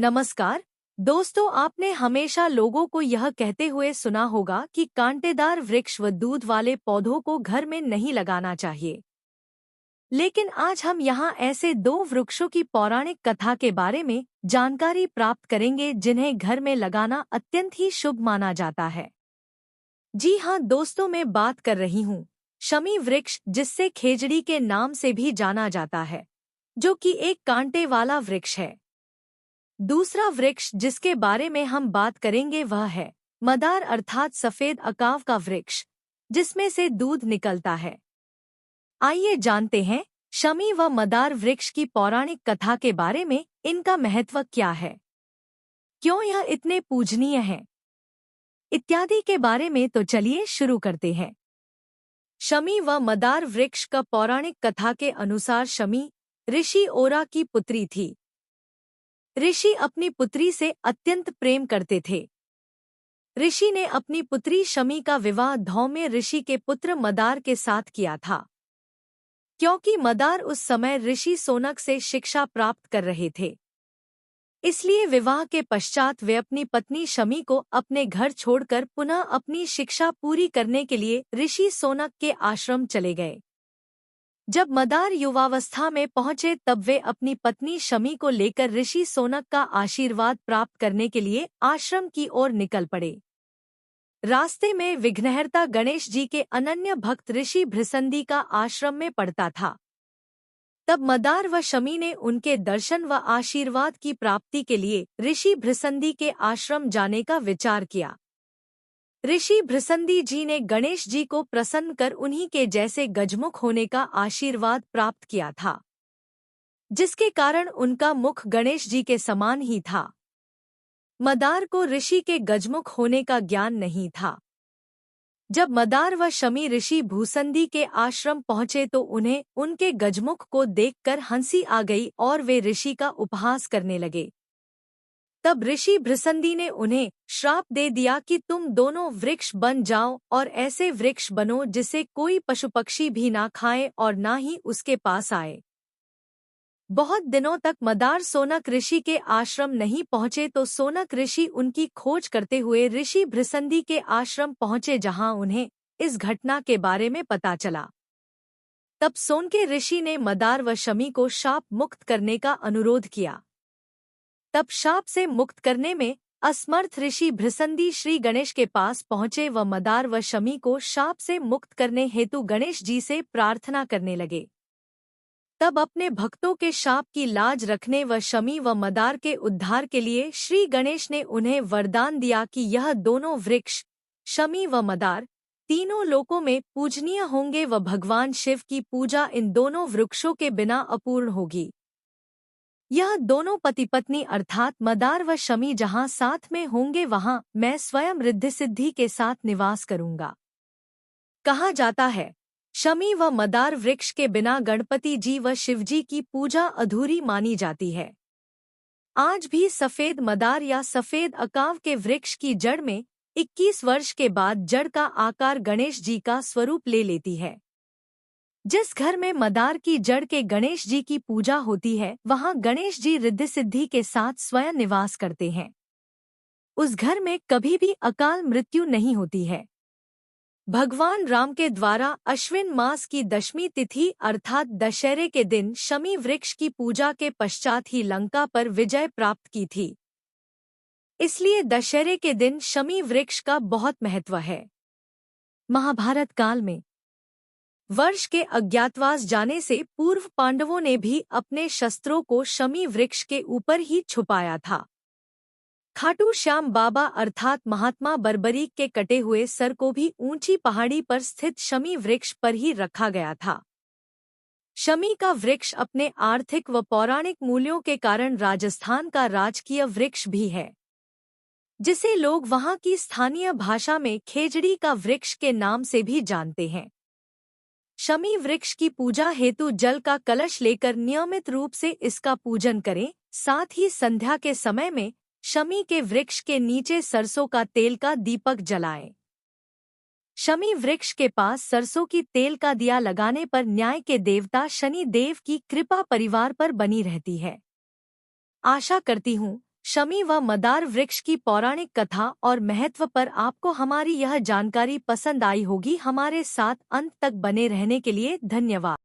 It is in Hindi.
नमस्कार दोस्तों, आपने हमेशा लोगों को यह कहते हुए सुना होगा कि कांटेदार वृक्ष व दूध वाले पौधों को घर में नहीं लगाना चाहिए। लेकिन आज हम यहाँ ऐसे दो वृक्षों की पौराणिक कथा के बारे में जानकारी प्राप्त करेंगे जिन्हें घर में लगाना अत्यंत ही शुभ माना जाता है। जी हाँ दोस्तों, मैं बात कर रही हूँ शमी वृक्ष, जिससे खेजड़ी के नाम से भी जाना जाता है, जो कि एक कांटे वाला वृक्ष है। दूसरा वृक्ष जिसके बारे में हम बात करेंगे वह है मदार अर्थात सफेद अकाव का वृक्ष, जिसमें से दूध निकलता है। आइए जानते हैं शमी व मदार वृक्ष की पौराणिक कथा के बारे में, इनका महत्व क्या है, क्यों यह इतने पूजनीय हैं, इत्यादि के बारे में। तो चलिए शुरू करते हैं। शमी व मदार वृक्ष का पौराणिक कथा के अनुसार शमी ऋषि ओरा की पुत्री थी। ऋषि अपनी पुत्री से अत्यंत प्रेम करते थे। ऋषि ने अपनी पुत्री शमी का विवाह धौम्य ऋषि के पुत्र मदार के साथ किया था। क्योंकि मदार उस समय ऋषि सोनक से शिक्षा प्राप्त कर रहे थे, इसलिए विवाह के पश्चात वे अपनी पत्नी शमी को अपने घर छोड़कर पुनः अपनी शिक्षा पूरी करने के लिए ऋषि सोनक के आश्रम चले गए। जब मदार युवावस्था में पहुंचे तब वे अपनी पत्नी शमी को लेकर ऋषि सोनक का आशीर्वाद प्राप्त करने के लिए आश्रम की ओर निकल पड़े। रास्ते में विघ्नहर्ता गणेश जी के अनन्य भक्त ऋषि भृसंदी का आश्रम में पड़ता था। तब मदार व शमी ने उनके दर्शन व आशीर्वाद की प्राप्ति के लिए ऋषि भृसंदी के आश्रम जाने का विचार किया। ऋषि भृसंदी जी ने गणेश जी को प्रसन्न कर उन्हीं के जैसे गजमुख होने का आशीर्वाद प्राप्त किया था, जिसके कारण उनका मुख गणेश जी के समान ही था। मदार को ऋषि के गजमुख होने का ज्ञान नहीं था। जब मदार व शमी ऋषि भूसंदी के आश्रम पहुंचे तो उन्हें उनके गजमुख को देखकर हंसी आ गई और वे ऋषि का उपहास करने लगे। तब ऋषि भृसंदी ने उन्हें श्राप दे दिया कि तुम दोनों वृक्ष बन जाओ और ऐसे वृक्ष बनो जिसे कोई पशु पक्षी भी ना खाए और ना ही उसके पास आए। बहुत दिनों तक मदार सोनक ऋषि के आश्रम नहीं पहुंचे तो सोनक ऋषि उनकी खोज करते हुए ऋषि भृसंदी के आश्रम पहुंचे, जहां उन्हें इस घटना के बारे में पता चला। तब सोनके ऋषि ने मदार व शमी को शाप मुक्त करने का अनुरोध किया। तब शाप से मुक्त करने में असमर्थ ऋषि भृसंदी श्री गणेश के पास पहुंचे व मदार व शमी को शाप से मुक्त करने हेतु गणेश जी से प्रार्थना करने लगे। तब अपने भक्तों के शाप की लाज रखने व शमी व मदार के उद्धार के लिए श्री गणेश ने उन्हें वरदान दिया कि यह दोनों वृक्ष शमी व मदार तीनों लोकों में पूजनीय होंगे व भगवान शिव की पूजा इन दोनों वृक्षों के बिना अपूर्ण होगी। यह दोनों पति पत्नी अर्थात मदार व शमी जहाँ साथ में होंगे वहाँ मैं स्वयं रिद्धि सिद्धि के साथ निवास करूँगा। कहा जाता है शमी व मदार वृक्ष के बिना गणपति जी व शिवजी की पूजा अधूरी मानी जाती है। आज भी सफेद मदार या सफेद अकाव के वृक्ष की जड़ में 21 वर्ष के बाद जड़ का आकार गणेश जी का स्वरूप ले लेती है। जिस घर में मदार की जड़ के गणेश जी की पूजा होती है वहां गणेश जी रिद्धि सिद्धि के साथ स्वयं निवास करते हैं। उस घर में कभी भी अकाल मृत्यु नहीं होती है। भगवान राम के द्वारा अश्विन मास की दशमी तिथि अर्थात दशहरे के दिन शमी वृक्ष की पूजा के पश्चात ही लंका पर विजय प्राप्त की थी। इसलिए दशहरे के दिन शमी वृक्ष का बहुत महत्व है। महाभारत काल में वर्ष के अज्ञातवास जाने से पूर्व पांडवों ने भी अपने शस्त्रों को शमी वृक्ष के ऊपर ही छुपाया था। खाटू श्याम बाबा अर्थात महात्मा बर्बरीक के कटे हुए सर को भी ऊंची पहाड़ी पर स्थित शमी वृक्ष पर ही रखा गया था। शमी का वृक्ष अपने आर्थिक व पौराणिक मूल्यों के कारण राजस्थान का राजकीय वृक्ष भी है, जिसे लोग वहां की स्थानीय भाषा में खेजड़ी का वृक्ष के नाम से भी जानते हैं। शमी वृक्ष की पूजा हेतु जल का कलश लेकर नियमित रूप से इसका पूजन करें। साथ ही संध्या के समय में शमी के वृक्ष के नीचे सरसों का तेल का दीपक जलाएं। शमी वृक्ष के पास सरसों की तेल का दिया लगाने पर न्याय के देवता शनि देव की कृपा परिवार पर बनी रहती है। आशा करती हूँ शमी व मदार वृक्ष की पौराणिक कथा और महत्व पर आपको हमारी यह जानकारी पसंद आई होगी। हमारे साथ अंत तक बने रहने के लिए धन्यवाद।